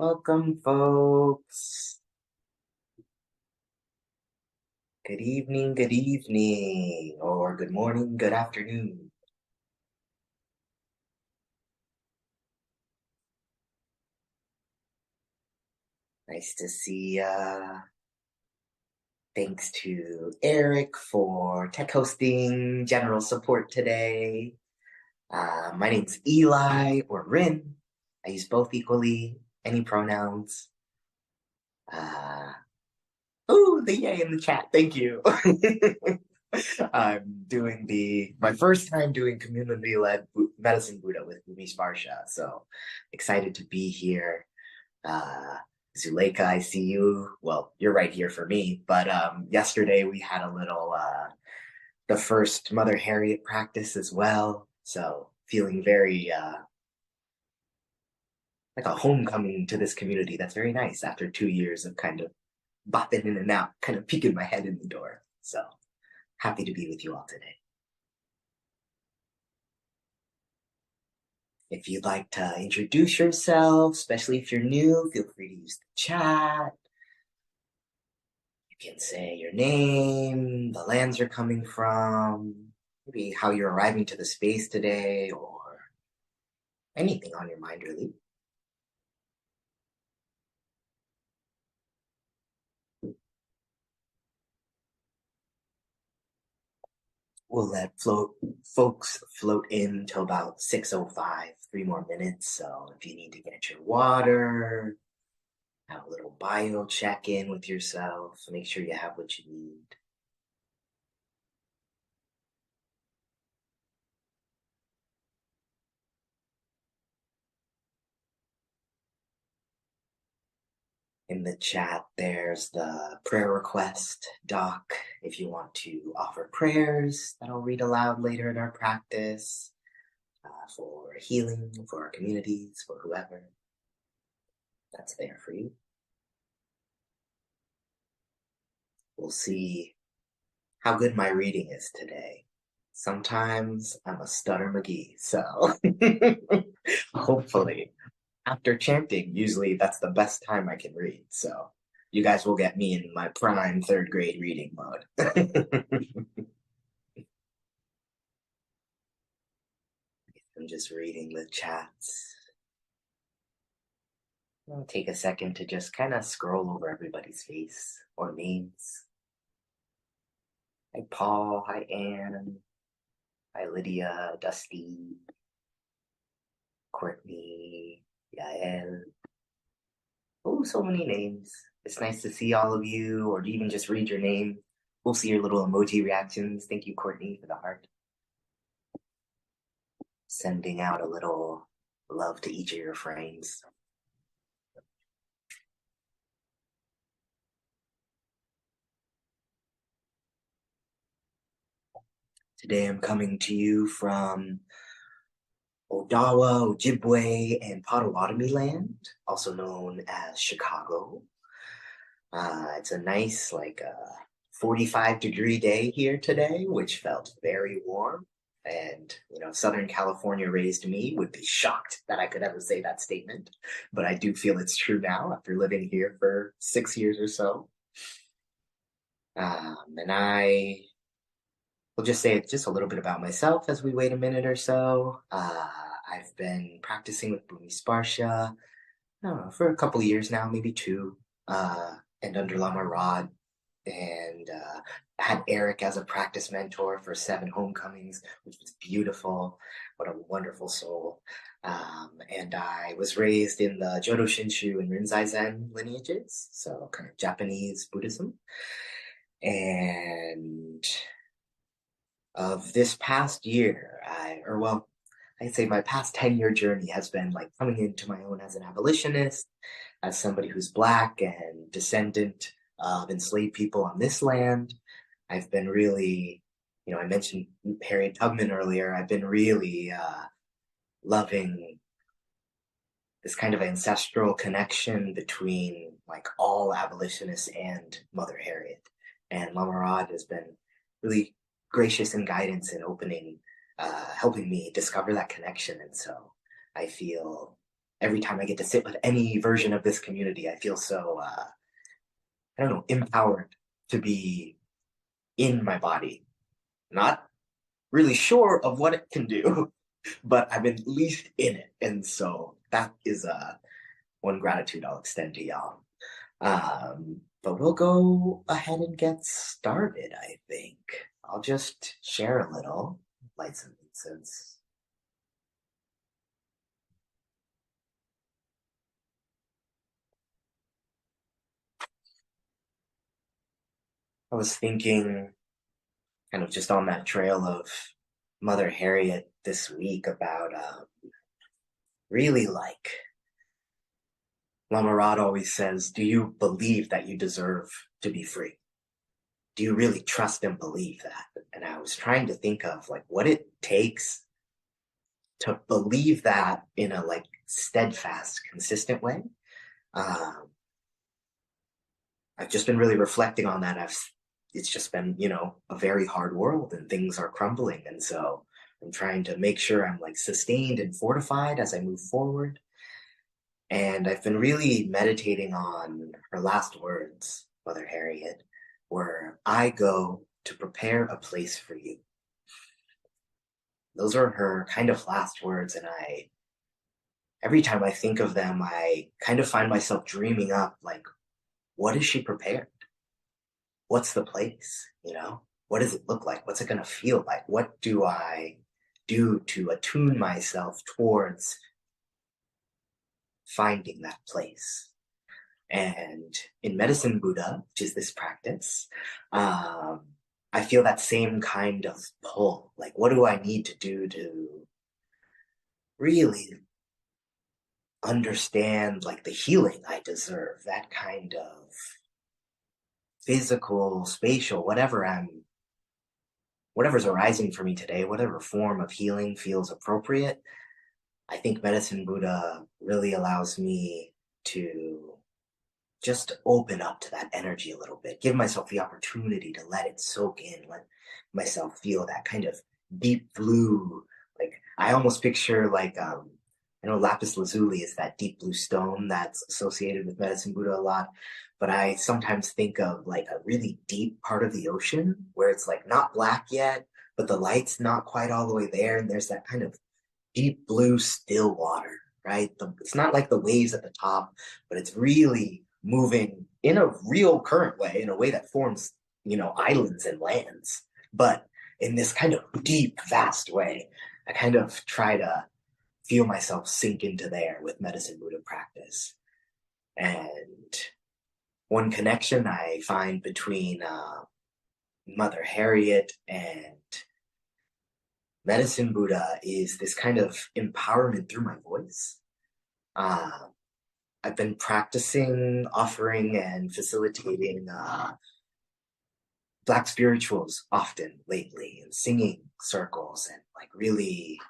Welcome, folks. Good evening, or good morning, good afternoon. Nice to see ya. Thanks to Eric for tech hosting, general support today. My name's Eli or Ryn. I use both equally, any pronouns. Uh, the yay in the chat. Thank you. I'm doing my first time doing community-led medicine Buddha with Bumi Sparsha, so excited to be here. Zuleika, I see you. Well, you're right here for me, but yesterday we had a little the first Mother Harriet practice as well, so feeling very like a homecoming to this community. That's very nice after 2 years of kind of bopping in and out, kind of peeking my head in the door. So happy to be with you all today. If you'd like to introduce yourself, especially if you're new, feel free to use the chat. You can say your name, the lands you're coming from, maybe how you're arriving to the space today, or anything on your mind, really. We'll let folks float in till about 6:05, 3 more minutes. So if you need to get your water, have a little bio check-in with yourself, make sure you have what you need. In the chat, there's the prayer request doc if you want to offer prayers that I'll read aloud later in our practice for healing, for our communities, for whoever. That's there for you. We'll see how good my reading is today. Sometimes I'm a stutter McGee, so hopefully after chanting, usually that's the best time I can read. So you guys will get me in my prime third grade reading mode. I'm just reading the chats. I'll take a second to just kind of scroll over everybody's face or names. Hi, Paul. Hi, Anne. Hi, Lydia, Dusty, Courtney, Yael. Oh, so many names. It's nice to see all of you, or even just read your name. We'll see your little emoji reactions. Thank you, Courtney, for the heart. Sending out a little love to each of your frames. Today I'm coming to you from Odawa, Ojibwe, and Potawatomi land, also known as Chicago. It's a nice, 45-degree day here today, which felt very warm. And, Southern California raised me, would be shocked that I could ever say that statement. But I do feel it's true now after living here for 6 years or so. And I will just say just a little bit about myself as we wait a minute or so. I've been practicing with Bumi Sparsha for a couple of years now, maybe two, and under Lama Rod. And had Eric as a practice mentor for 7 homecomings, which was beautiful. What a wonderful soul. And I was raised in the Jodo Shinshu and Rinzai Zen lineages, so kind of Japanese Buddhism. And of this past year, I'd say my past 10-year journey has been like coming into my own as an abolitionist, as somebody who's Black and descendant of enslaved people on this land. I've been really, I mentioned Harriet Tubman earlier. I've been really loving this kind of ancestral connection between like all abolitionists and Mother Harriet. And Lama Rod has been really gracious in guidance and helping me discover that connection. And so I feel every time I get to sit with any version of this community, I feel so, I don't know, empowered to be in my body. Not really sure of what it can do, but I'm at least in it. And so that is one gratitude I'll extend to y'all. But we'll go ahead and get started, I think. I'll just share a little, light some incense. I was thinking, kind of just on that trail of Mother Harriet this week, about really like Lama Rod always says, do you believe that you deserve to be free? Do you really trust and believe that? And I was trying to think of like what it takes to believe that in a like steadfast, consistent way. Um, I've just been really reflecting on that. It's just been, a very hard world and things are crumbling. And so I'm trying to make sure I'm like sustained and fortified as I move forward. And I've been really meditating on her last words, Mother Harriet, where I go to prepare a place for you. Those are her kind of last words. And every time I think of them, I kind of find myself dreaming up like, what is she prepared? What's the place? What does it look like? What's it going to feel like? What do I do to attune myself towards finding that place? And in Medicine Buddha, which is this practice, I feel that same kind of pull. Like, what do I need to do to really understand like the healing I deserve? That kind of physical, spatial, whatever's arising for me today, whatever form of healing feels appropriate. I think Medicine Buddha really allows me to just open up to that energy a little bit, give myself the opportunity to let it soak in, let myself feel that kind of deep blue. Like I almost picture like I know lapis lazuli is that deep blue stone that's associated with Medicine Buddha a lot, but I sometimes think of like a really deep part of the ocean where it's like not black yet, but the light's not quite all the way there, and there's that kind of deep blue still water, right? It's not like the waves at the top, but it's really moving in a real current way, in a way that forms, islands and lands. But in this kind of deep, vast way, I kind of try to feel myself sink into there with Medicine Buddha practice. And one connection I find between Mother Harriet and Medicine Buddha is this kind of empowerment through my voice. Uh, I've been practicing, offering, and facilitating Black spirituals often lately, and singing circles, and like really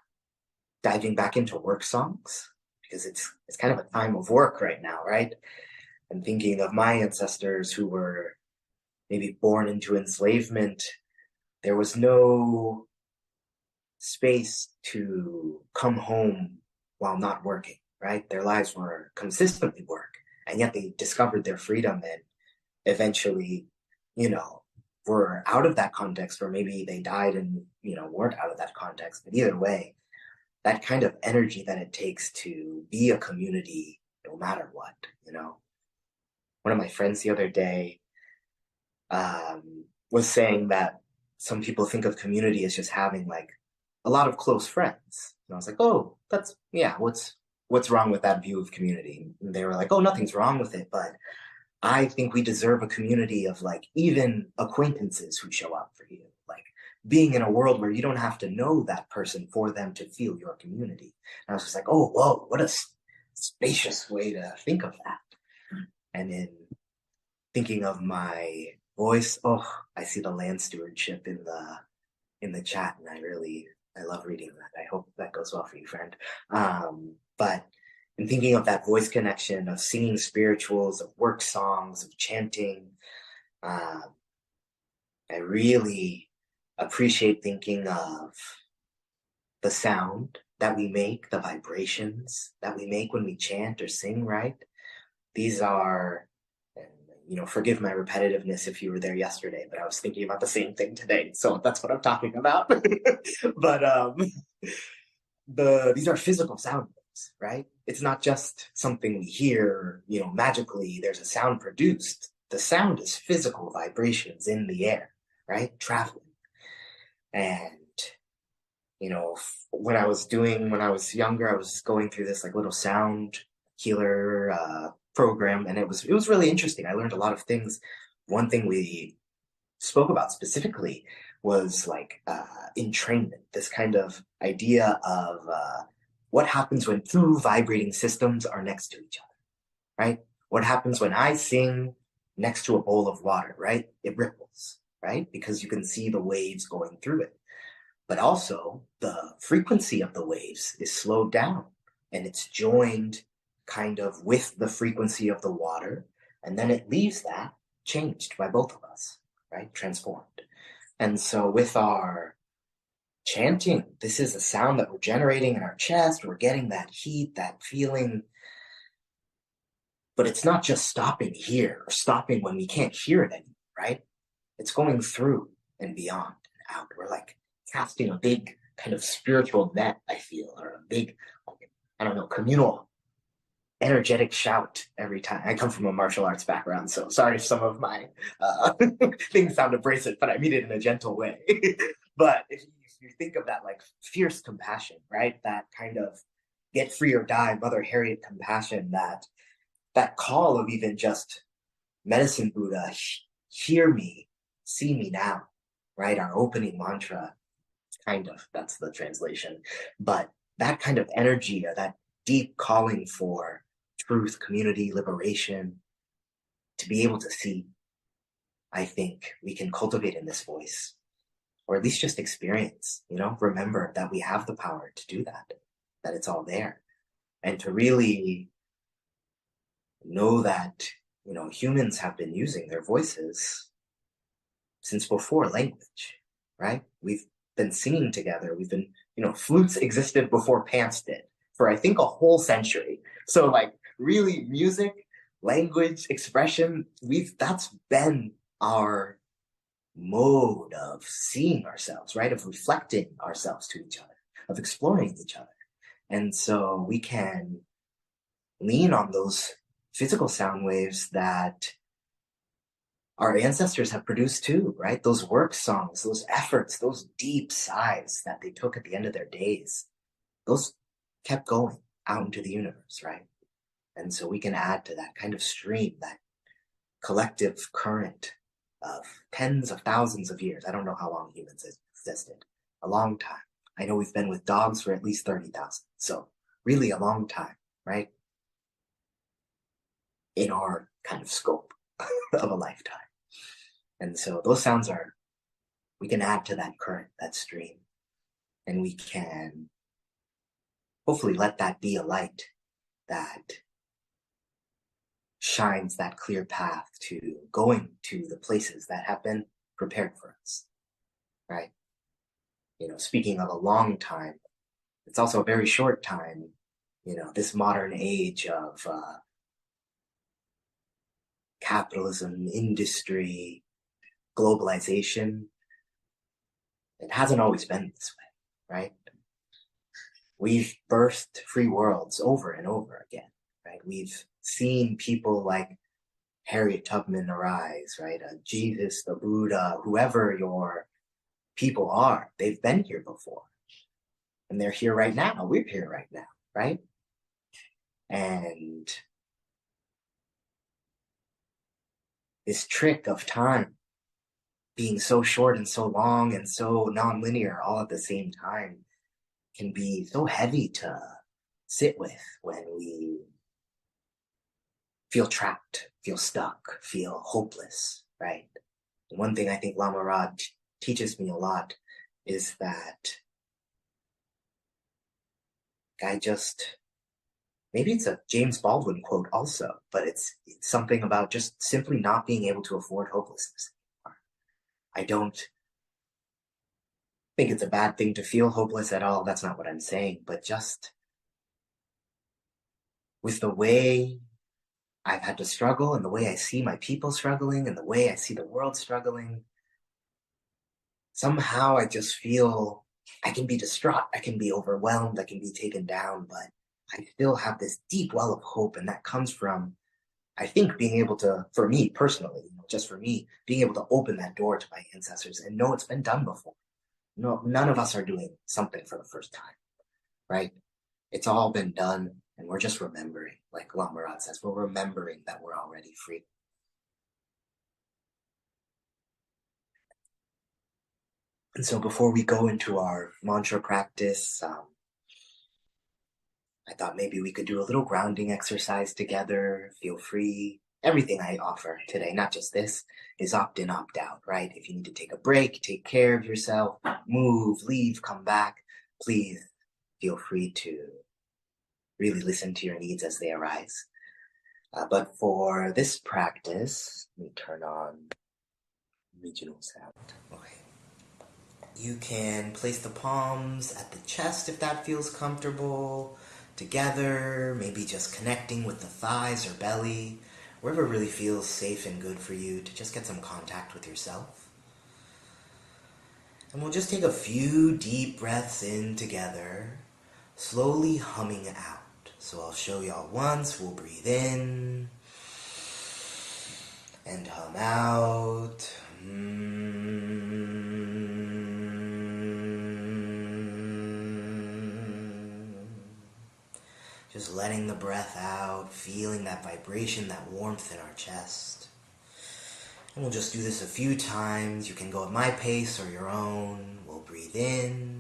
diving back into work songs because it's kind of a time of work right now, right? I'm thinking of my ancestors who were maybe born into enslavement. There was no space to come home while not working, right? Their lives were consistently work, and yet they discovered their freedom and eventually, were out of that context, or maybe they died and, weren't out of that context. But either way, that kind of energy that it takes to be a community, no matter what, One of my friends the other day was saying that some people think of community as just having like a lot of close friends. And I was like, oh, yeah, what's wrong with that view of community? And they were like, oh, nothing's wrong with it, but I think we deserve a community of like even acquaintances who show up for you, like being in a world where you don't have to know that person for them to feel your community. And I was just like, oh, whoa, what a spacious way to think of that. And in thinking of my voice, oh, I see the land stewardship in the chat, and I love reading that. I hope that goes well for you, friend. But in thinking of that voice connection of singing spirituals, of work songs, of chanting, I really appreciate thinking of the sound that we make, the vibrations that we make when we chant or sing, right? These are, forgive my repetitiveness if you were there yesterday, but I was thinking about the same thing today. So that's what I'm talking about. But these are physical sound waves, right? It's not just something we hear, magically there's a sound produced. The sound is physical vibrations in the air, right? Traveling. And, when I was younger, I was going through this like little sound healer program, and it was really interesting. I learned a lot of things. One thing we spoke about specifically was like entrainment, this kind of idea of what happens when two vibrating systems are next to each other, right? What happens when I sing next to a bowl of water, right? It ripples, right? Because you can see the waves going through it. But also the frequency of the waves is slowed down and it's joined kind of with the frequency of the water. And then it leaves that changed by both of us, right? Transformed. And so with our chanting, this is a sound that we're generating in our chest. We're getting that heat, that feeling. But it's not just stopping here or stopping when we can't hear it anymore, right? It's going through and beyond and out. We're like casting a big kind of spiritual net, I feel, or a big, I don't know, communal energetic shout every time. I come from a martial arts background, so sorry if some of my things sound abrasive, but I mean it in a gentle way. But if you think of that like fierce compassion, right? That kind of get free or die, Mother Harriet compassion, that call of even just medicine Buddha, hear me, see me now, right? Our opening mantra, kind of, that's the translation. But that kind of energy or that deep calling for truth, community, liberation, to be able to see, I think we can cultivate in this voice, or at least just experience, remember that we have the power to do that it's all there. And to really know that, humans have been using their voices since before language, right? We've been singing together. We've been, flutes existed before pants did for, I think, a whole century. So like really music, language, expression, that's been our mode of seeing ourselves, right? Of reflecting ourselves to each other, of exploring each other. And so we can lean on those physical sound waves that our ancestors have produced too, right? Those work songs, those efforts, those deep sighs that they took at the end of their days, those kept going out into the universe, right? And so we can add to that kind of stream, that collective current of tens of thousands of years. I don't know how long humans existed. A long time. I know we've been with dogs for at least 30,000. So really a long time, right? In our kind of scope of a lifetime. And so those sounds we can add to that current, that stream, and we can hopefully let that be a light that shines that clear path to going to the places that have been prepared for us, right? Speaking of a long time, it's also a very short time, this modern age of capitalism, industry, globalization. It hasn't always been this way, right? We've birthed free worlds over and over again, right? We've seen people like Harriet Tubman arise, right? Jesus, the Buddha, whoever your people are, they've been here before. And they're here right now. We're here right now, right? And this trick of time being so short and so long and so non-linear all at the same time can be so heavy to sit with when we feel trapped, feel stuck, feel hopeless, right? And one thing I think Lama Rod teaches me a lot is that maybe it's a James Baldwin quote also, but it's something about just simply not being able to afford hopelessness anymore. I don't think it's a bad thing to feel hopeless at all. That's not what I'm saying. But just with the way I've had to struggle and the way I see my people struggling and the way I see the world struggling, somehow I just feel I can be distraught, I can be overwhelmed, I can be taken down, but I still have this deep well of hope, and that comes from, I think, being able to, for me personally, just for me, being able to open that door to my ancestors and know it's been done before. No, none of us are doing something for the first time, right? It's all been done, and we're just remembering, like Lama Rod says, we're remembering that we're already free. And so before we go into our mantra practice, I thought maybe we could do a little grounding exercise together. Feel free. Everything I offer today, not just this, is opt in, opt out, right? If you need to take a break, take care of yourself, move, leave, come back, please feel free to really listen to your needs as they arise. But for this practice, let me turn on regional sound. Okay. You can place the palms at the chest if that feels comfortable, together, maybe just connecting with the thighs or belly, wherever really feels safe and good for you to just get some contact with yourself. And we'll just take a few deep breaths in together, slowly humming out. So I'll show y'all once. We'll breathe in and hum out. Just letting the breath out, feeling that vibration, that warmth in our chest. And we'll just do this a few times. You can go at my pace or your own. We'll breathe in.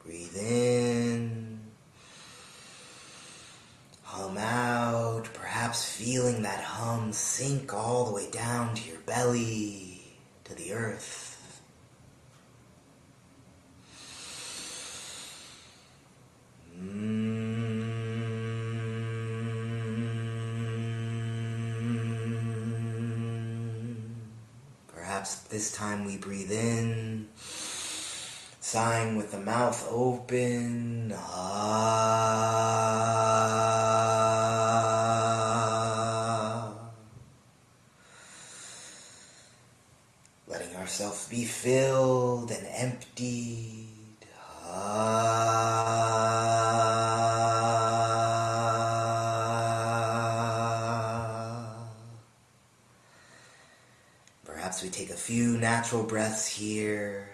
Breathe in, hum out, perhaps feeling that hum sink all the way down to your belly, to the earth. Perhaps this time we breathe in, sighing with the mouth open. Letting ourselves be filled and emptied. Perhaps we take a few natural breaths here.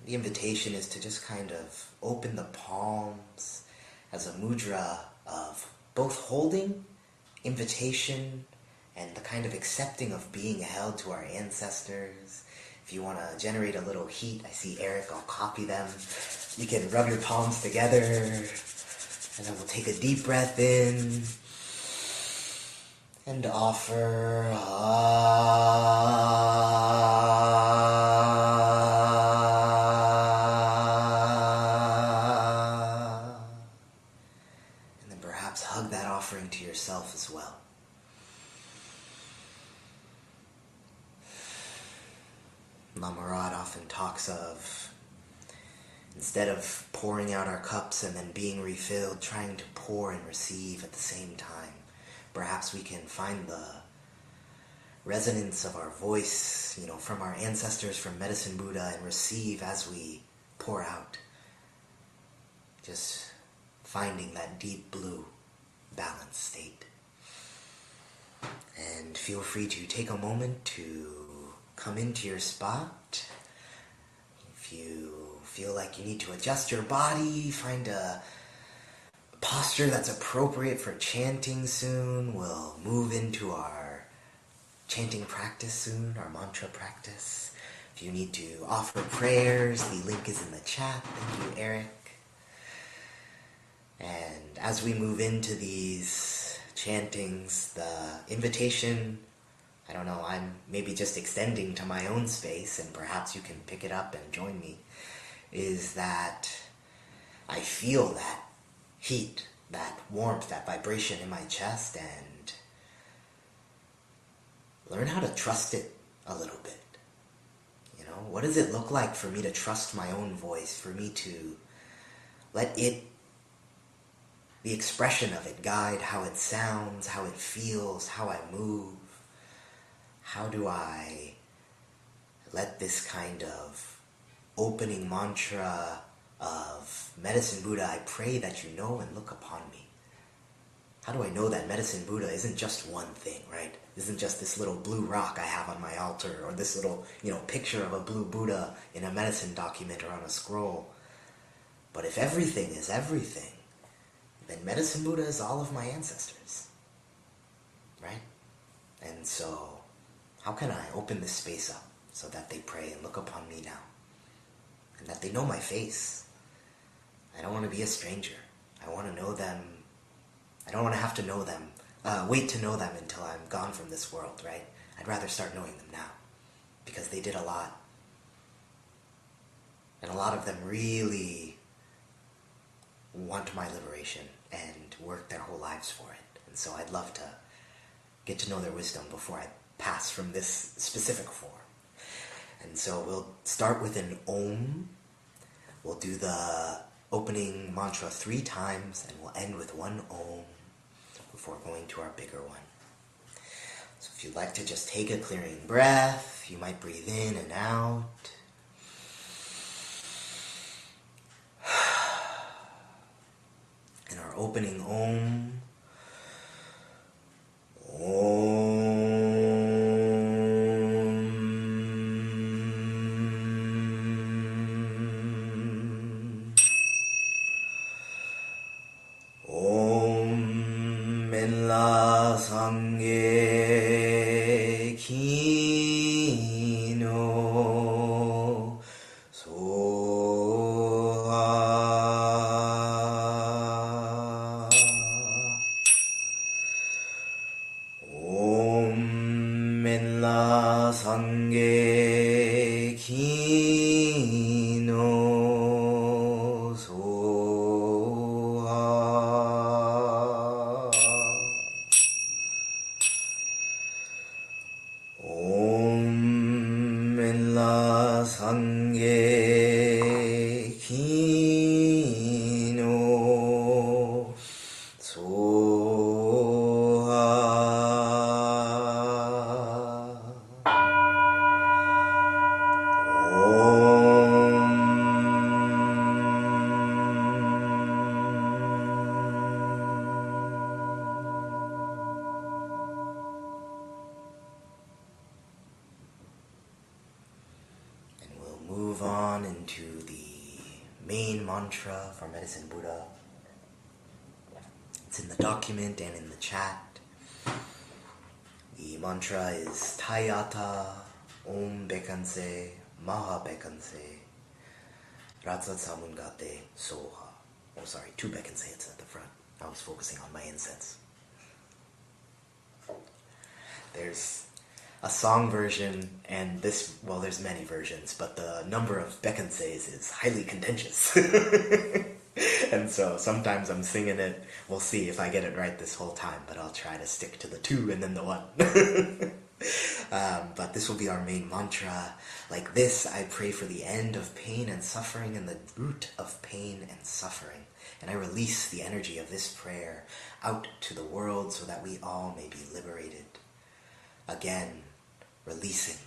The invitation is to just kind of open the palms as a mudra of both holding, invitation, and the kind of accepting of being held to our ancestors. If you want to generate a little heat, I see Eric, I'll copy them. You can rub your palms together, and then we'll take a deep breath in and offer. And then perhaps hug that offering to yourself as well. Lama Rod often talks of, instead of pouring out our cups and then being refilled, trying to pour and receive at the same time. Perhaps we can find the resonance of our voice, from our ancestors, from Medicine Buddha, and receive as we pour out. Just finding that deep blue, balanced state. And feel free to take a moment to come into your spot. If you feel like you need to adjust your body, find a posture that's appropriate for chanting soon. We'll move into our chanting practice soon, our mantra practice. If you need to offer prayers, the link is in the chat. Thank you, Eric. And as we move into these chantings, the invitation, I don't know, I'm maybe just extending to my own space, and perhaps you can pick it up and join me, is that I feel that heat, that warmth, that vibration in my chest, and learn how to trust it a little bit. You know, what does it look like for me to trust my own voice, for me to let it, the expression of it, guide how it sounds, how it feels, how I move? How do I let this kind of opening mantra of Medicine Buddha, I pray that you know and look upon me? How do I know that Medicine Buddha isn't just one thing, right? Isn't just this little blue rock I have on my altar, or this little, picture of a blue Buddha in a medicine document or on a scroll. But if everything is everything, then Medicine Buddha is all of my ancestors, right? And so, how can I open this space up so that they pray and look upon me now? And that they know my face. I don't want to be a stranger. I want to know them. I don't want to have to know them, wait to know them until I'm gone from this world, right? I'd rather start knowing them now, because they did a lot. And a lot of them really want my liberation and work their whole lives for it. And so I'd love to get to know their wisdom before I pass from this specific form. And so we'll start with an Om. We'll do the opening mantra 3 times, and we'll end with one Om before going to our bigger one. So if you'd like to just take a clearing breath, you might breathe in and out. In our opening Om, move on into the main mantra for Medicine Buddha. It's in the document and in the chat. The mantra is Tayata Om Bekanse Maha Bekanse Ratsat Samungate Soha. Oh, sorry, 2 Bekanse, it's at the front. I was focusing on my incense. There's a song version, and there's many versions, but the number of bekanses is highly contentious. And so sometimes I'm singing it. We'll see if I get it right this whole time, but I'll try to stick to the 2 and then the 1. But this will be our main mantra. Like this, I pray for the end of pain and suffering and the root of pain and suffering. And I release the energy of this prayer out to the world so that we all may be liberated. Again, releasing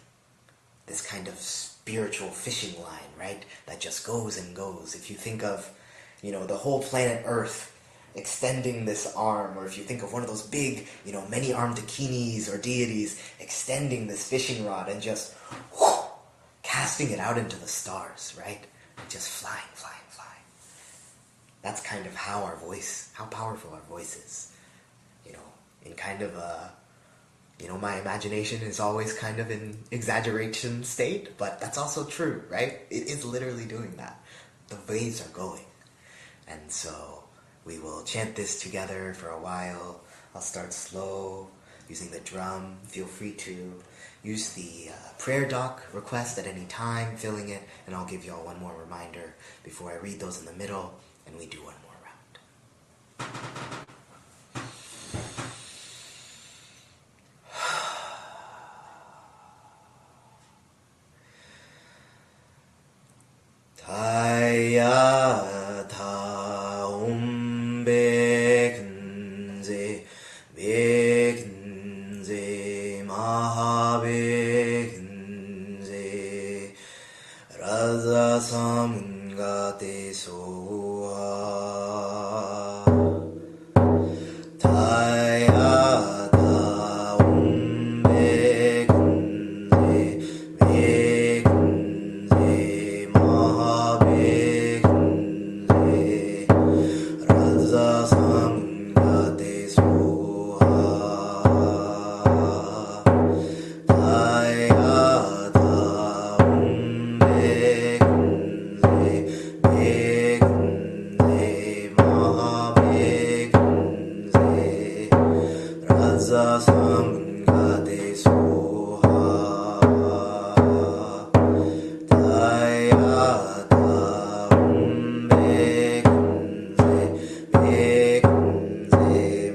this kind of spiritual fishing line, right? That just goes and goes. If you think of, the whole planet Earth extending this arm, or if you think of one of those big, many-armed dakinis or deities extending this fishing rod and just casting it out into the stars, right? And just flying, flying, flying. that's kind of how how powerful our voice is. In kind of a, my imagination is always kind of in exaggeration state, but that's also true, right? It is literally doing that. The waves are going. And so we will chant this together for a while. I'll start slow, using the drum. Feel free to use the prayer doc request at any time, filling it, and I'll give you all one more reminder before I read those in the middle, and we do one more round. Taya ta umbekunze bekunze mahabekunze raza samungate soha taya ta umbekunze bekunze mahabekunze raza samungate soha taya ta umbekunze bekunze mahabekunze raza samungate soha taya ta umbekunze bekunze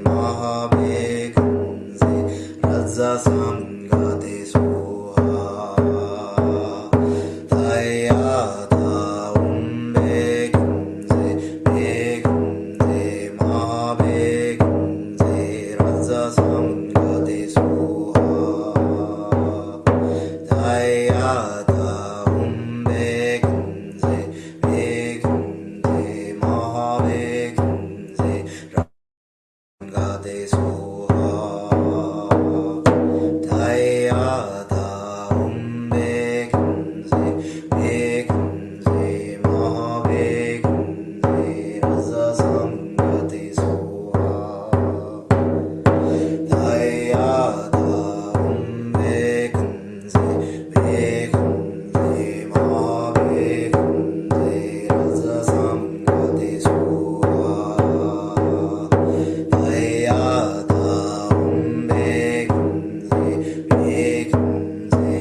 mahabekunze raza samungate soha taya ta umbekunze bekunze mahabekunze raza samungate soha taya ta umbekunze bekunze mahabekunze raza samungate soha taya ta umbekunze bekunze mahabekunze raza samungate soha taya ta umbekunze bekunze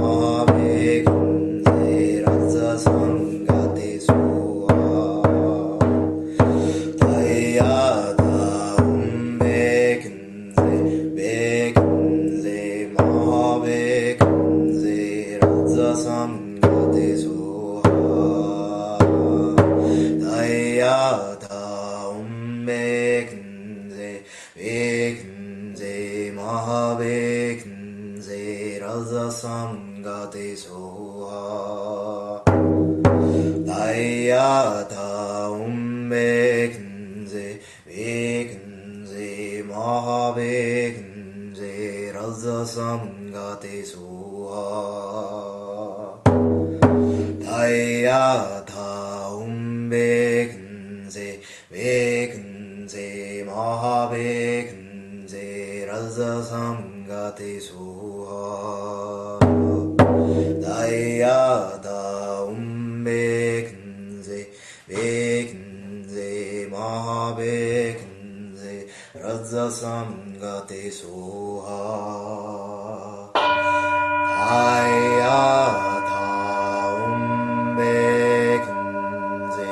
mahabekunze raza samungate soha taya ta umbekunze bekunze mahabekunze raza samungate soha taya ta umbekunze bekunze mahabekunze raza samungate soha taya ta umbekunze bekunze mahabekunze raza samungate soha taya ta umbekunze bekunze mahabekunze raza samungate soha taya ta umbekunze bekunze mahabekunze raza samungate soha taya ta umbekunze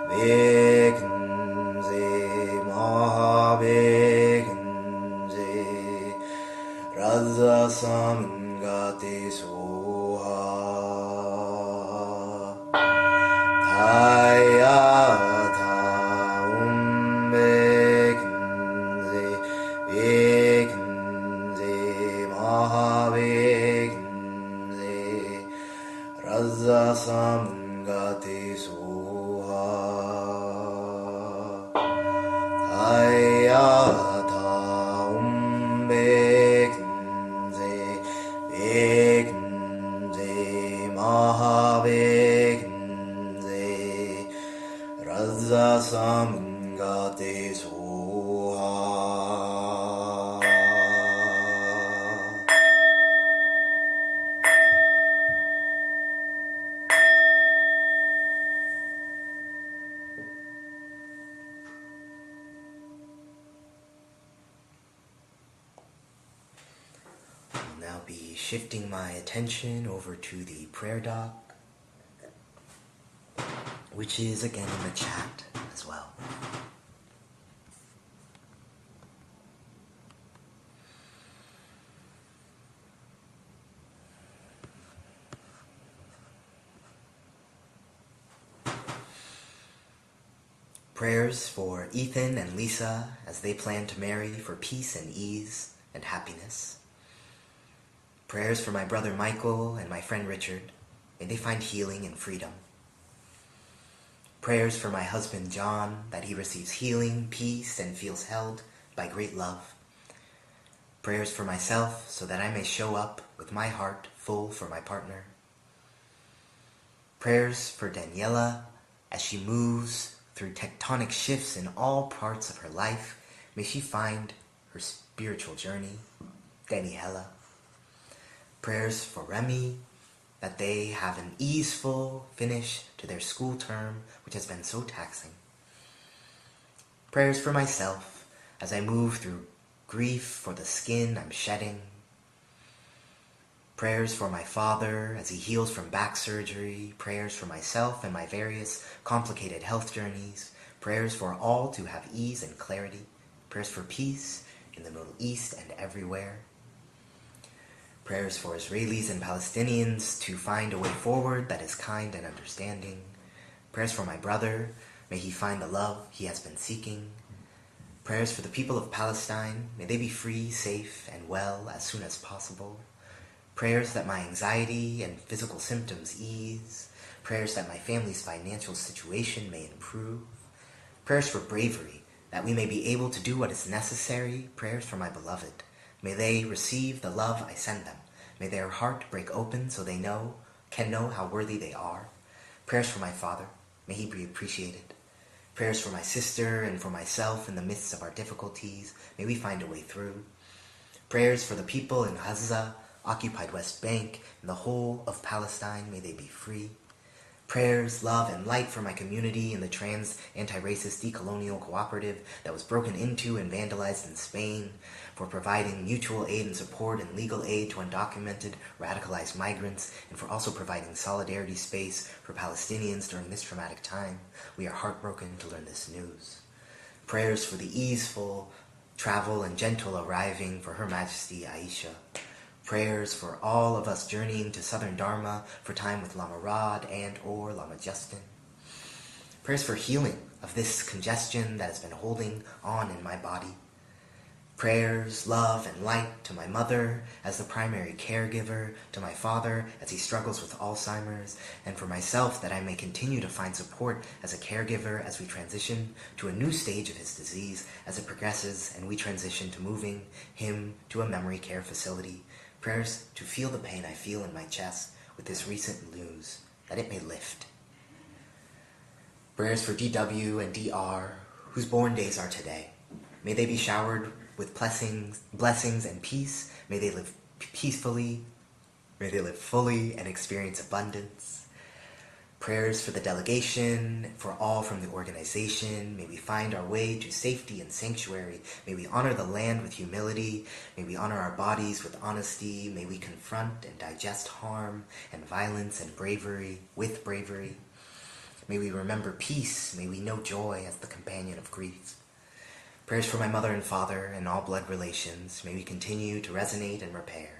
bekunze mahabekunze raza samungate soha taya ta umbekunze bekunze mahabekunze raza samungate soha taya ta umbekunze bekunze mahabekunze raza samungate soha taya ta umbekunze bekunze mahabekunze raza Hazza samgate soha. I'll now be shifting my attention over to the prayer doc, which is again in the chat as well. Prayers for Ethan and Lisa as they plan to marry for peace and ease and happiness. Prayers for my brother Michael and my friend Richard. May they find healing and freedom. Prayers for my husband John, that he receives healing, peace, and feels held by great love. Prayers for myself so that I may show up with my heart full for my partner. Prayers for Daniela as she moves through tectonic shifts in all parts of her life. May she find her spiritual journey. Daniela. Prayers for Remy, that they have an easeful finish to their school term, which has been so taxing. Prayers for myself as I move through grief for the skin I'm shedding. Prayers for my father as he heals from back surgery. Prayers for myself and my various complicated health journeys. Prayers for all to have ease and clarity. Prayers for peace in the Middle East and everywhere. Prayers for Israelis and Palestinians to find a way forward that is kind and understanding. Prayers for my brother. May he find the love he has been seeking. Prayers for the people of Palestine. May they be free, safe, and well as soon as possible. Prayers that my anxiety and physical symptoms ease. Prayers that my family's financial situation may improve. Prayers for bravery, that we may be able to do what is necessary. Prayers for my beloved. May they receive the love I send them. May their heart break open so they can know how worthy they are. Prayers for my father. May he be appreciated. Prayers for my sister and for myself in the midst of our difficulties. May we find a way through. Prayers for the people in Gaza, occupied West Bank, and the whole of Palestine. May they be free. Prayers, love, and light for my community in the trans anti-racist decolonial cooperative that was broken into and vandalized in Spain, for providing mutual aid and support and legal aid to undocumented, radicalized migrants, and for also providing solidarity space for Palestinians during this traumatic time. We are heartbroken to learn this news. Prayers for the easeful travel and gentle arriving for Her Majesty Aisha. Prayers for all of us journeying to Southern Dharma for time with Lama Rod and or Lama Justin. Prayers for healing of this congestion that has been holding on in my body. Prayers, love, and light to my mother as the primary caregiver, to my father as he struggles with Alzheimer's, and for myself that I may continue to find support as a caregiver as we transition to a new stage of his disease as it progresses and we transition to moving him to a memory care facility. Prayers to feel the pain I feel in my chest with this recent news, that it may lift. Prayers for DW and DR, whose born days are today. May they be showered with blessings and peace. May they live peacefully. May they live fully and experience abundance. Prayers for the delegation, for all from the organization. May we find our way to safety and sanctuary. May we honor the land with humility. May we honor our bodies with honesty. May we confront and digest harm and violence and bravery with bravery. May we remember peace. May we know joy as the companion of grief. Prayers for my mother and father and all blood relations. May we continue to resonate and repair.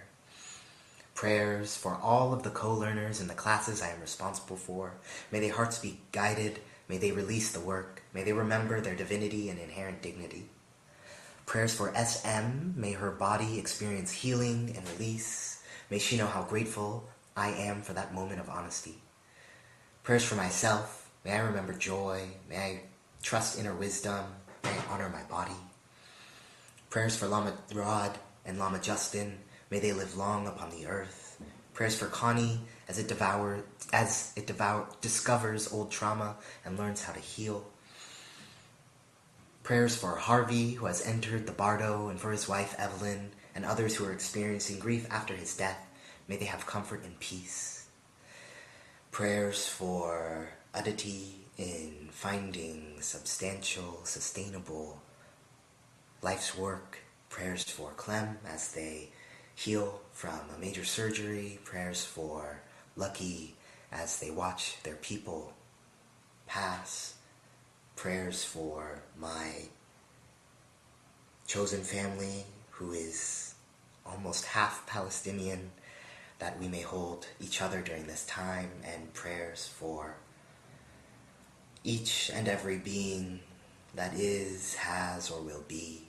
Prayers for all of the co-learners in the classes I am responsible for. May their hearts be guided. May they release the work. May they remember their divinity and inherent dignity. Prayers for SM. May her body experience healing and release. May she know how grateful I am for that moment of honesty. Prayers for myself. May I remember joy. May I trust inner wisdom. May I honor my body. Prayers for Lama Rod and Lama Justin. May they live long upon the earth. Prayers for Connie as it discovers old trauma and learns how to heal. Prayers for Harvey, who has entered the bardo, and for his wife Evelyn, and others who are experiencing grief after his death. May they have comfort and peace. Prayers for Aditi in finding substantial, sustainable life's work. Prayers for Clem as they heal from a major surgery. Prayers for Lucky as they watch their people pass. Prayers for my chosen family, who is almost half Palestinian, that we may hold each other during this time, and prayers for each and every being that is, has, or will be.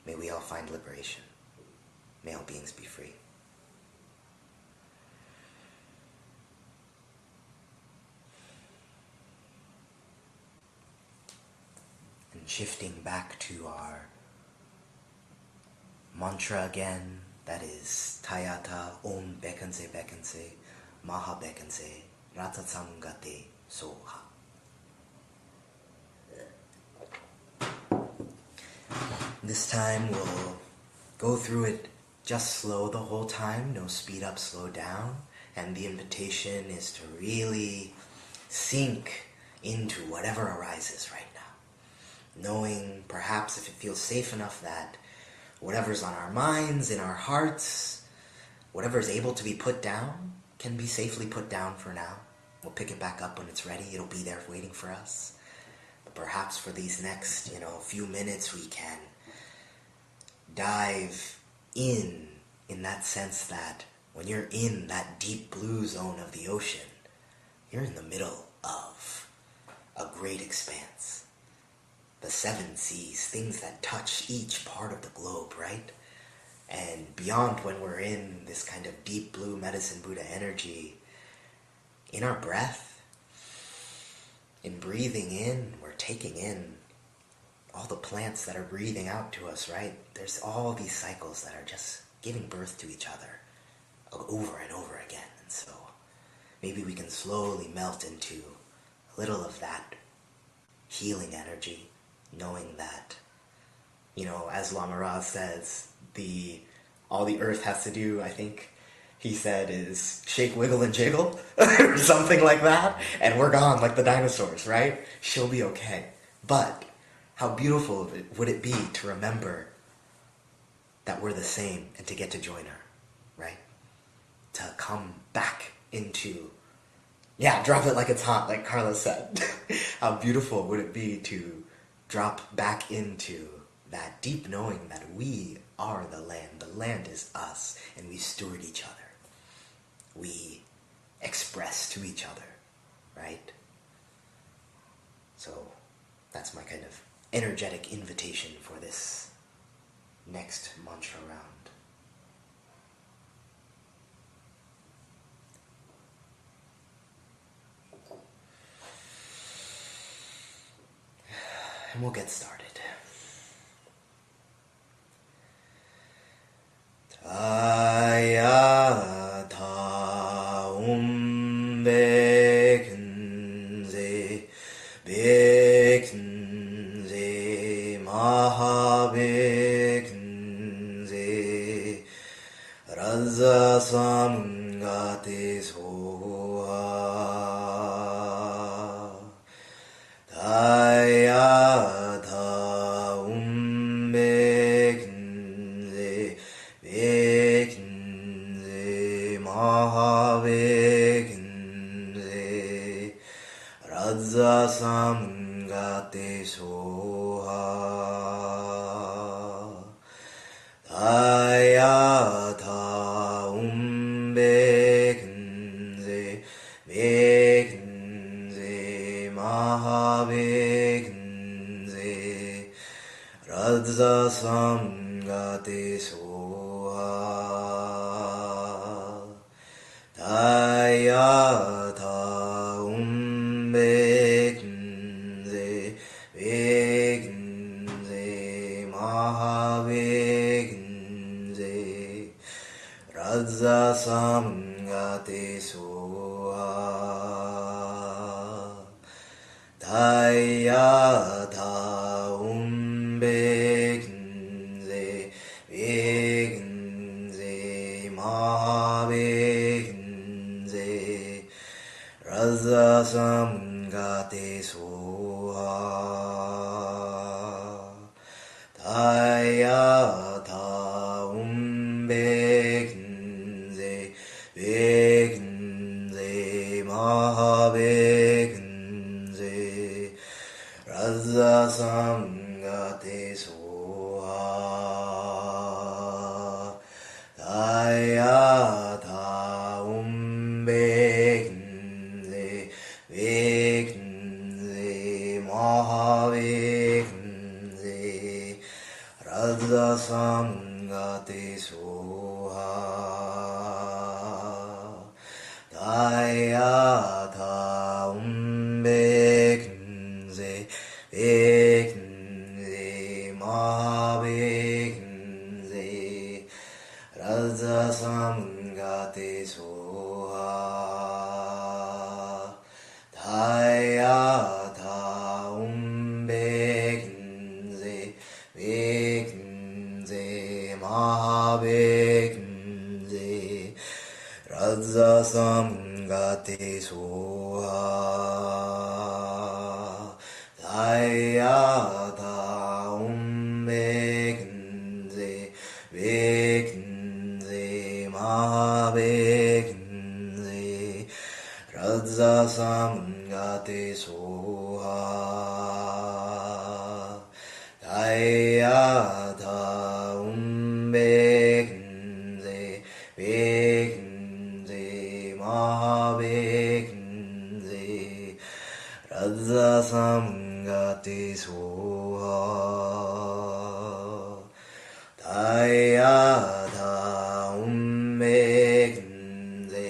May we all find liberation. May all beings be free. And shifting back to our mantra again, that is Tayata Om Bekanse Bekanse Maha Bekanse Ratatsangate Soha. This time we'll go through it just slow the whole time, no speed up, slow down, and the invitation is to really sink into whatever arises right now, knowing perhaps if it feels safe enough that whatever's on our minds, in our hearts, whatever is able to be put down can be safely put down for now. We'll pick it back up when it's ready. It'll be there waiting for us. But perhaps for these next, few minutes we can dive in that sense that when you're in that deep blue zone of the ocean, you're in the middle of a great expanse. The 7 seas, things that touch each part of the globe, right? And beyond, when we're in this kind of deep blue medicine Buddha energy, in our breath, in breathing in, we're taking in all the plants that are breathing out to us, right? There's all these cycles that are just giving birth to each other over and over again. And so maybe we can slowly melt into a little of that healing energy, knowing that, as Lama Rod says, all the earth has to do, I think he said, is shake, wiggle, and jiggle, or something like that, and we're gone like the dinosaurs, right? She'll be okay. But how beautiful would it be to remember that we're the same and to get to join her, right? To come back into, drop it like it's hot, like Carla said. How beautiful would it be to drop back into that deep knowing that we are the land is us, and we steward each other. We express to each other, right? So that's my kind of energetic invitation for this next mantra round. And we'll get started. Tayata Bekanse Bekanse Maha Bekanse Raza Samgate Soha Tayata Bekanse Bekanse Maha Bekanse Raza Samgate Soha Tayata Bekanse Bekanse Maha Bekanse Raza Samgate Soha Tayata Bekanse Bekanse Maha Bekanse Raza Samgate Soha Tayata Radha samgate soha Daya ta umbekinze Bekinze mahabekinze Radha samgate soha Daya ta umbekinze Bekinze mahabekinze Radha samgate soha Daya ta umbekinze Bekinze mahabekinze Radha samgate soha Daya ta umbekinze Bekinze mahabekinze Radha samgate soha Daya ta umbekinze Bekinze mahabekinze Radha samgate soha Daya ta umbekinze Bekinze mahabekinze Radha samgate soha Daya ta umbekinze Bekinze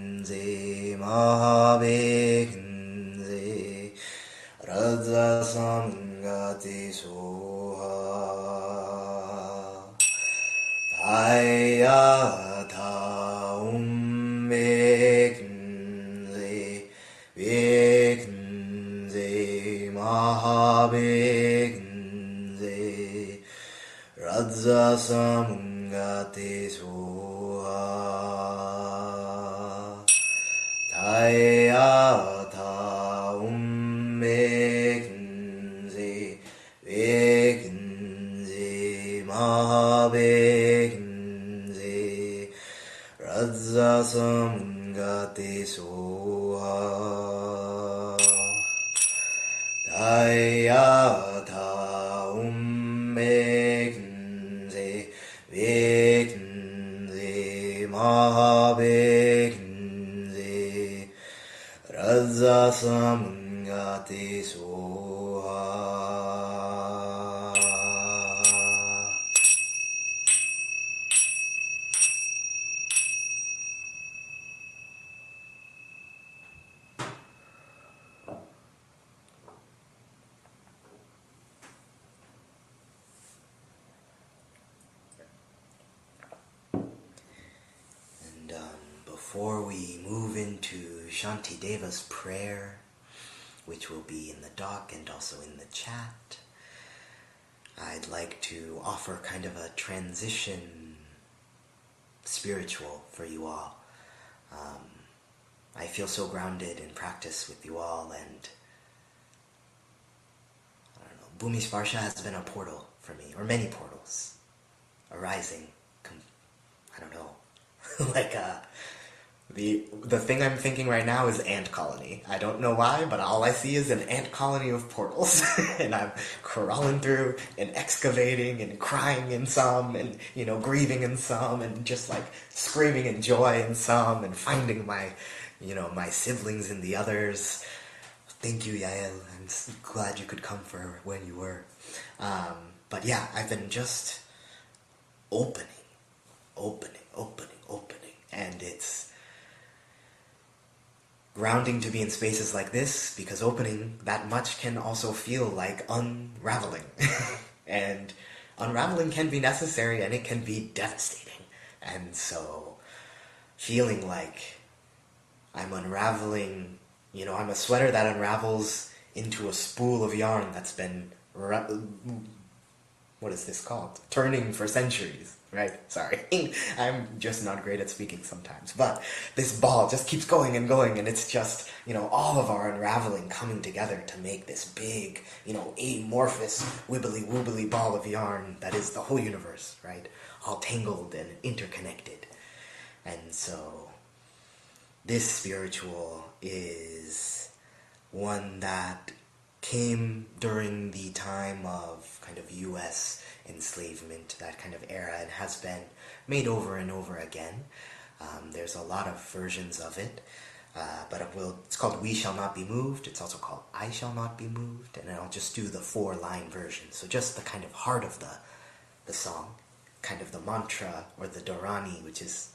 mahabekinze Radha samgate soha Daya ta umbekinze Bekinze mahabekinze Radha samgate soha Daya ta umbekinze Bekinze mahabekinze Radha samgate soha Daya ta umbekinze Bekinze mahabekinze Radha samgate soha And before we move into Shanti Deva's prayer, which will be in the doc and also in the chat, I'd like to offer kind of a transition spiritual for you all. I feel so grounded in practice with you all, and I don't know, Bhumi Sparsha has been a portal for me, or many portals, arising, I don't know, like the thing I'm thinking right now is ant colony. I don't know why, but all I see is an ant colony of portals, and I'm crawling through and excavating and crying in some, and grieving in some, and just like screaming in joy in some, and finding my my siblings in the others. Thank you, Yael. I'm glad you could come for when you were. But yeah, I've been just opening, and it's grounding to be in spaces like this, because opening that much can also feel like unraveling. And unraveling can be necessary, and it can be devastating. And so feeling like I'm unraveling, I'm a sweater that unravels into a spool of yarn that's been, what is this called? Turning for centuries, right? Sorry. I'm just not great at speaking sometimes. But this ball just keeps going, and it's just, all of our unraveling coming together to make this big, amorphous, wibbly-woobly ball of yarn that is the whole universe, right? All tangled and interconnected. And so this spiritual is one that came during the time of kind of U.S. enslavement, that kind of era, and has been made over and over again. There's a lot of versions of it, but it's called We Shall Not Be Moved. It's also called I Shall Not Be Moved, and I'll just do the 4-line version. So just the kind of heart of the song, kind of the mantra, or the dharani, which is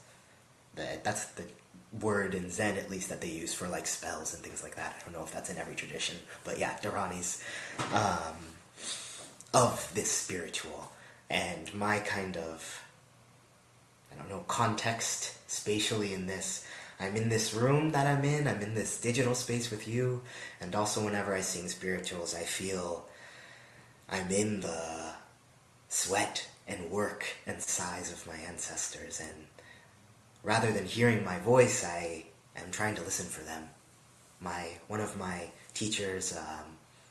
that's the word in Zen, at least, that they use for like spells and things like that. I don't know if that's in every tradition, but yeah, dharanis of this spiritual. And my kind of, context spatially in this, I'm in this room that I'm in this digital space with you, and also whenever I sing spirituals, I feel I'm in the sweat and work and sighs of my ancestors, and rather than hearing my voice, I am trying to listen for them. One of my teachers,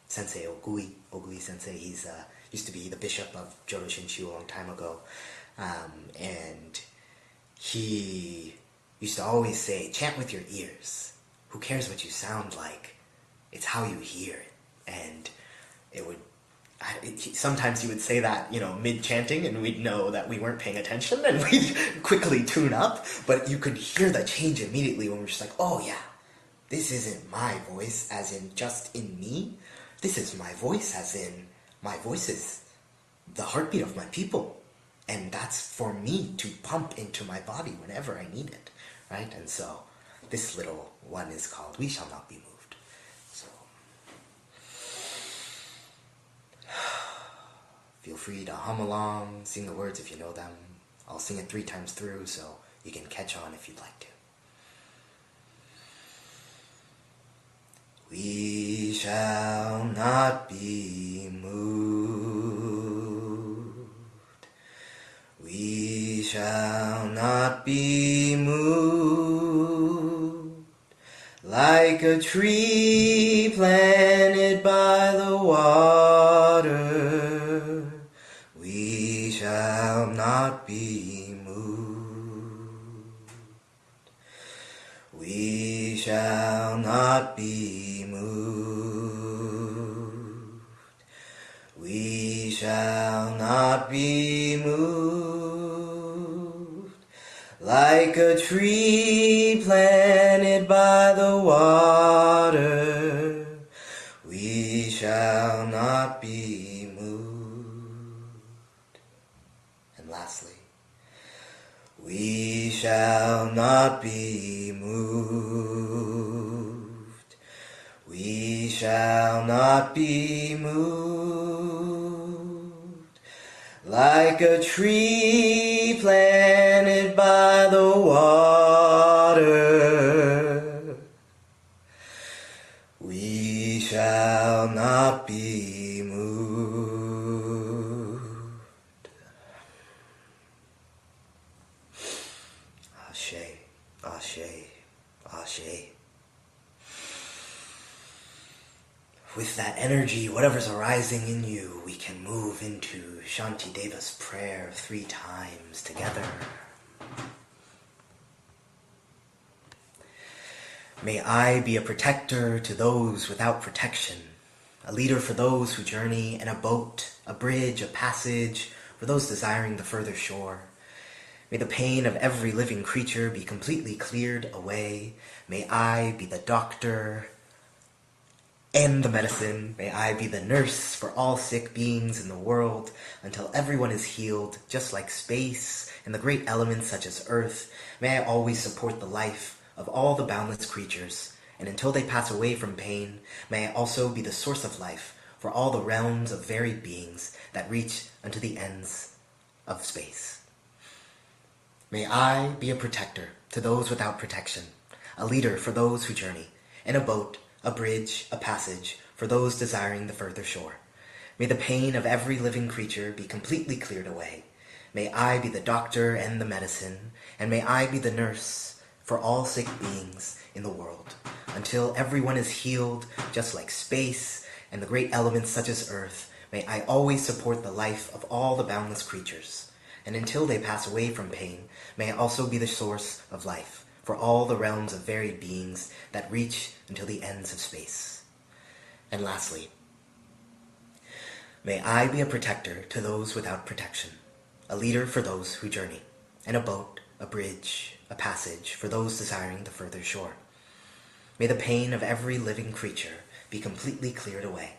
Sensei Ogui Sensei, he's used to be the bishop of Jodo Shinshu a long time ago, and he used to always say, chant with your ears. Who cares what you sound like? It's how you hear it. And sometimes he would say that, mid-chanting, and we'd know that we weren't paying attention, and we'd quickly tune up, but you could hear the change immediately when we're just like, oh yeah, this isn't my voice as in just in me. This is my voice as in my voice is the heartbeat of my people. And that's for me to pump into my body whenever I need it, right? And so this little one is called We Shall Not Be Moved. So feel free to hum along, sing the words if you know them. I'll sing it 3 times through so you can catch on if you'd like to. We shall not be moved. We shall not be moved. Like a tree planted by the water, we shall not be moved. We shall not be moved. We shall not be moved. Like a tree planted by the water, we shall not be moved. And lastly, we shall not be moved. We shall not be moved. Like a tree planted by the water, we shall not be moved. Ashe, ashe, ashe. With that energy, whatever's arising in you, we can move into Shanti Deva's prayer 3 times together. May I be a protector to those without protection, a leader for those who journey in a boat, a bridge, a passage, for those desiring the further shore. May the pain of every living creature be completely cleared away. May I be the doctor and the medicine. May I be the nurse for all sick beings in the world until everyone is healed, just like space and the great elements such as earth. May I always support the life of all the boundless creatures, and until they pass away from pain, may I also be the source of life for all the realms of varied beings that reach unto the ends of space. May I be a protector to those without protection, a leader for those who journey in a boat, a bridge, a passage, for those desiring the further shore. May the pain of every living creature be completely cleared away. May I be the doctor and the medicine, and may I be the nurse for all sick beings in the world, until everyone is healed, just like space and the great elements such as earth. May I always support the life of all the boundless creatures, and until they pass away from pain, may I also be the source of life for all the realms of varied beings that reach until the ends of space. And lastly, may I be a protector to those without protection, a leader for those who journey, and a boat, a bridge, a passage for those desiring the further shore. May the pain of every living creature be completely cleared away.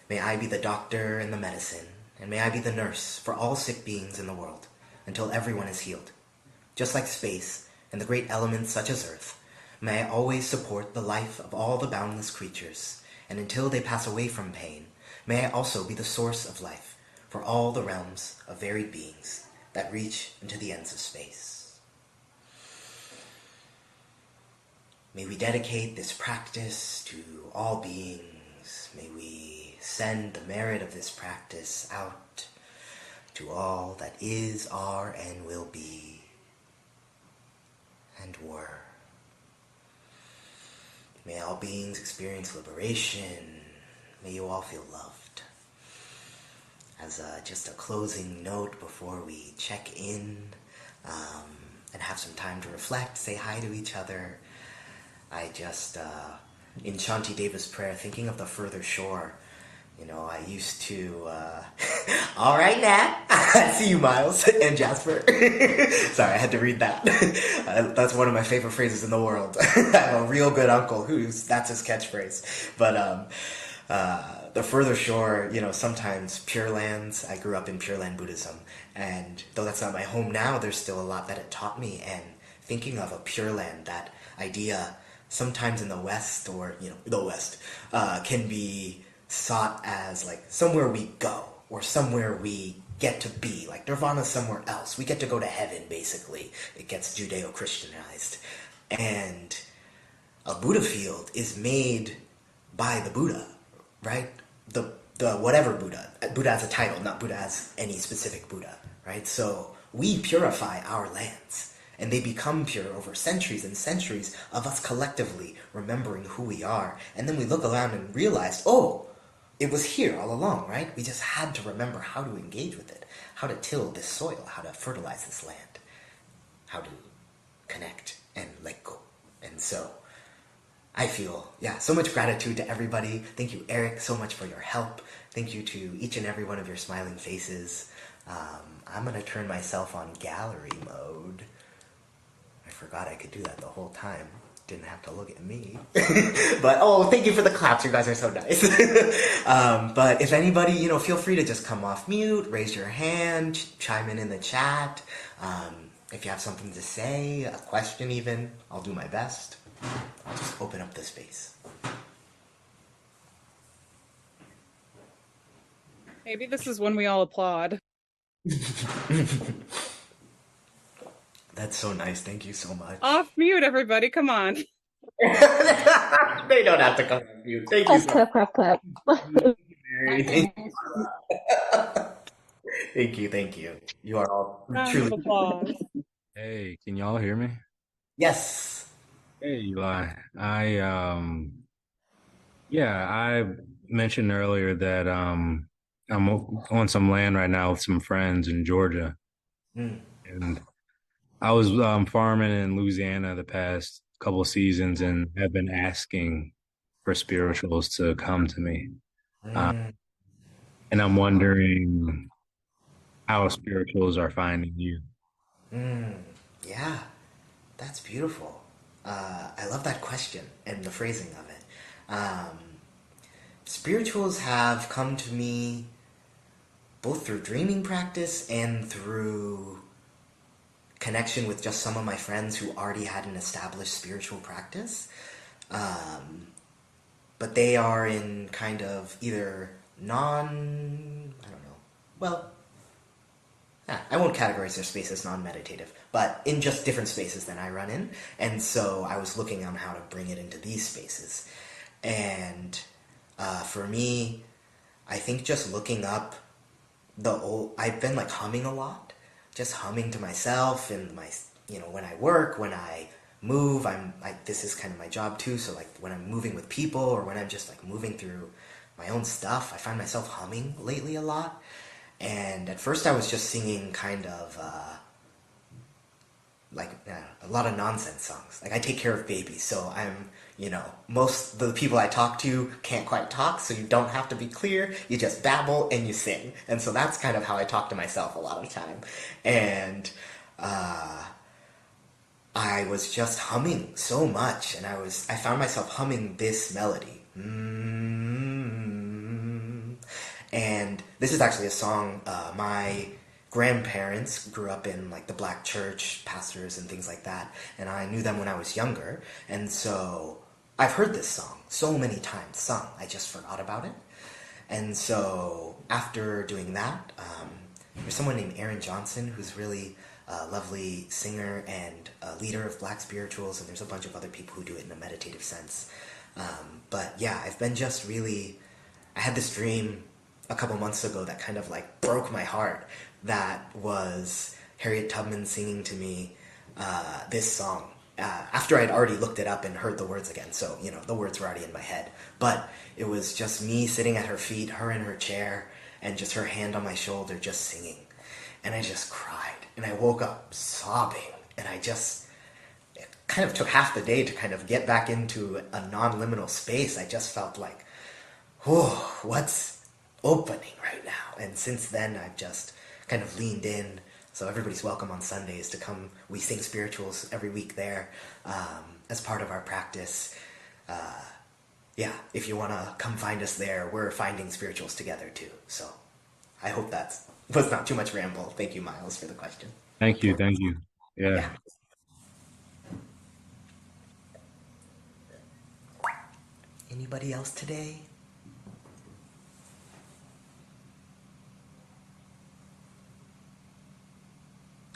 May I be the doctor and the medicine, and may I be the nurse for all sick beings in the world, until everyone is healed. Just like space and the great elements such as earth, may I always support the life of all the boundless creatures, and until they pass away from pain, may I also be the source of life for all the realms of varied beings that reach into the ends of space. May we dedicate this practice to all beings. May we send the merit of this practice out to all that is, are, and will be, and were. May all beings experience liberation. May you all feel loved. As just a closing note before we check in and have some time to reflect, say hi to each other, I just, in Shanti Deva's prayer, thinking of the further shore, I used to, all right, Nat, I see you, Miles, and Jasper. Sorry, I had to read that. That's one of my favorite phrases in the world. I have a real good uncle that's his catchphrase. But, the further shore, sometimes Pure Lands, I grew up in Pure Land Buddhism, and though that's not my home now, there's still a lot that it taught me, and thinking of a Pure Land, that idea, sometimes in the West, or, the West, can be sought as, like, somewhere we go, or somewhere we get to be, like Nirvana somewhere else. We get to go to heaven, basically. It gets Judeo-Christianized. And a Buddha field is made by the Buddha, right? The whatever Buddha. Buddha as a title, not Buddha as any specific Buddha, right? So we purify our lands, and they become pure over centuries and centuries of us collectively remembering who we are. And then we look around and realize, oh, it was here all along, right? We just had to remember how to engage with it, how to till this soil, how to fertilize this land, how to connect and let go. And so I feel, so much gratitude to everybody. Thank you, Eric, so much for your help. Thank you to each and every one of your smiling faces. I'm going to turn myself on gallery mode. I forgot I could do that the whole time. Didn't have to look at me. But, thank you for the claps. You guys are so nice. But if anybody, feel free to just come off mute, raise your hand, chime in the chat. If you have something to say, a question even, I'll do my best. I'll just open up the space. Maybe this is when we all applaud. That's so nice. Thank you so much. Off mute, everybody. Come on. They don't have to come off mute. Thank you so much. Clap. Thank you. You are all Round truly. of applause. Hey, can y'all hear me? Yes. Hey, Eli. I mentioned earlier that I'm on some land right now with some friends in Georgia, and I was farming in Louisiana the past couple of seasons, and have been asking for spirituals to come to me, and I'm wondering how spirituals are finding you. Yeah, that's beautiful. I love that question and the phrasing of it. Spirituals have come to me both through dreaming practice and through connection with just some of my friends who already had an established spiritual practice. But they are in kind of either I won't categorize their space as non-meditative, but in just different spaces than I run in. And so I was looking on how to bring it into these spaces. And for me, I think just looking up I've been like humming a lot. just humming to myself and when I work, when I move, this is kind of my job too. So like when I'm moving with people or when I'm just like moving through my own stuff, I find myself humming lately a lot. And at first I was just singing kind of a lot of nonsense songs. Like I take care of babies, so most of the people I talk to can't quite talk, so you don't have to be clear. You just babble and you sing. And so that's kind of how I talk to myself a lot of the time. And I was just humming so much, and I found myself humming this melody. And this is actually a song my grandparents grew up in, like the black church, pastors and things like that, and I knew them when I was younger, and so I've heard this song so many times sung, I just forgot about it. And so after doing that, there's someone named Aaron Johnson who's really a lovely singer and a leader of black spirituals, and there's a bunch of other people who do it in a meditative sense. But yeah, I've been just really, I had this dream a couple months ago that kind of like broke my heart. That was Harriet Tubman singing to me this song after I'd already looked it up and heard the words again. So, the words were already in my head. But it was just me sitting at her feet, her in her chair, and just her hand on my shoulder just singing. And I just cried. And I woke up sobbing. And it kind of took half the day to kind of get back into a non-liminal space. I just felt like, oh, what's opening right now? And since then, I've just kind of leaned in. So everybody's welcome on Sundays to come. We sing spirituals every week there as part of our practice. If you want to come find us there, we're finding spirituals together too. So I hope that was not too much ramble. Thank you, Miles, for the question. Thank you. Yeah. Anybody else today?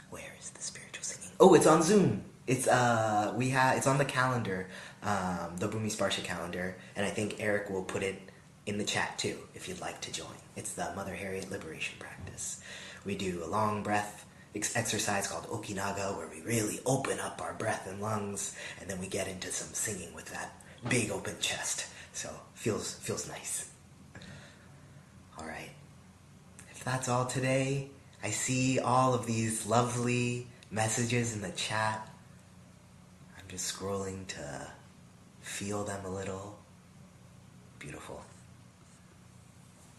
Where is the spiritual singing? Oh, it's on Zoom. It's it's on the calendar, the Bhumi Sparsha calendar, and I think Eric will put it in the chat too if you'd like to join. It's the Mother Harriet Liberation Practice. We do a long breath exercise called Okinaga, where we really open up our breath and lungs, and then we get into some singing with that big open chest. So feels nice. All right. If that's all today, I see all of these lovely messages in the chat. I'm just scrolling to feel them a little. Beautiful.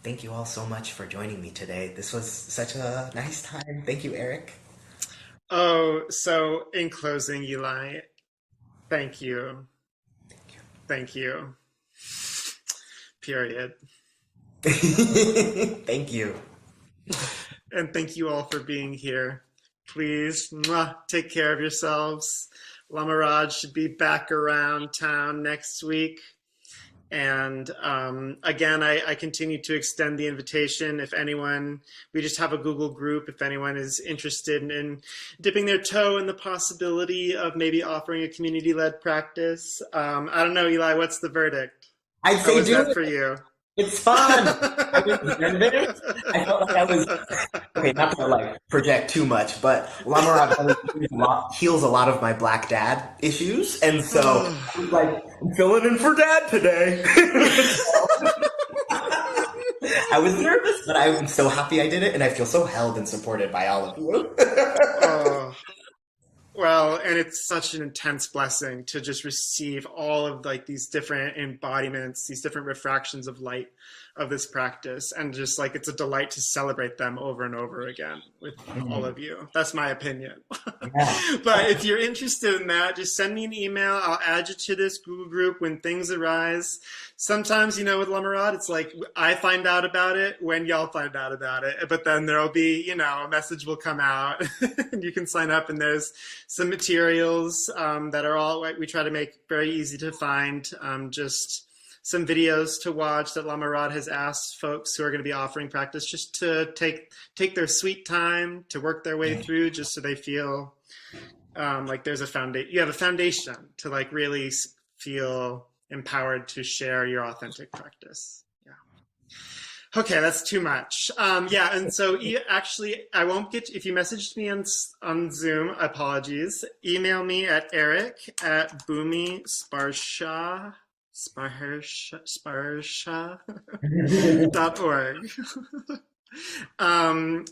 Thank you all so much for joining me today. This was such a nice time. Thank you, Eric. Oh, so in closing, Eli, thank you. Thank you. Period. Thank you. And thank you all for being here. Please, take care of yourselves. Lama Rod should be back around town next week. And again, I continue to extend the invitation. If anyone, we just have a Google group. If anyone is interested in dipping their toe in the possibility of maybe offering a community-led practice. I don't know, Eli, what's the verdict? I'd How say was do that it. for you? It's fun. I was nervous. I felt like I was okay. Not to like project too much, but Lama Rod heals a lot of my black dad issues, and so I was like, I'm filling in for dad today. I was nervous, but I'm so happy I did it, and I feel so held and supported by all of you. Well, and it's such an intense blessing to just receive all of like these different embodiments, these different refractions of light of this practice. And just like, it's a delight to celebrate them over and over again with all of you. That's my opinion. Yeah. But if you're interested in that, just send me an email. I'll add you to this Google group when things arise. Sometimes, with Lama Rod, it's like I find out about it when y'all find out about it. But then there'll be, a message will come out and you can sign up, and there's some materials that are all we try to make very easy to find. Just some videos to watch that Lama Rod has asked folks who are going to be offering practice just to take their sweet time to work their way through, just so they feel like there's a foundation. You have a foundation to like really feel empowered to share your authentic practice. Yeah. Okay, that's too much. Yeah, and so actually, I won't get, if you messaged me on Zoom, apologies. Email me at eric@boomy sparsha.org.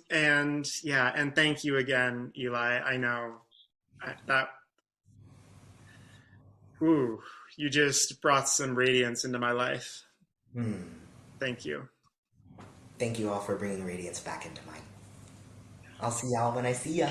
And yeah, and thank you again, Eli. I know that, ooh, you just brought some radiance into my life. Thank you. Thank you all for bringing radiance back into mine. I'll see y'all when I see ya.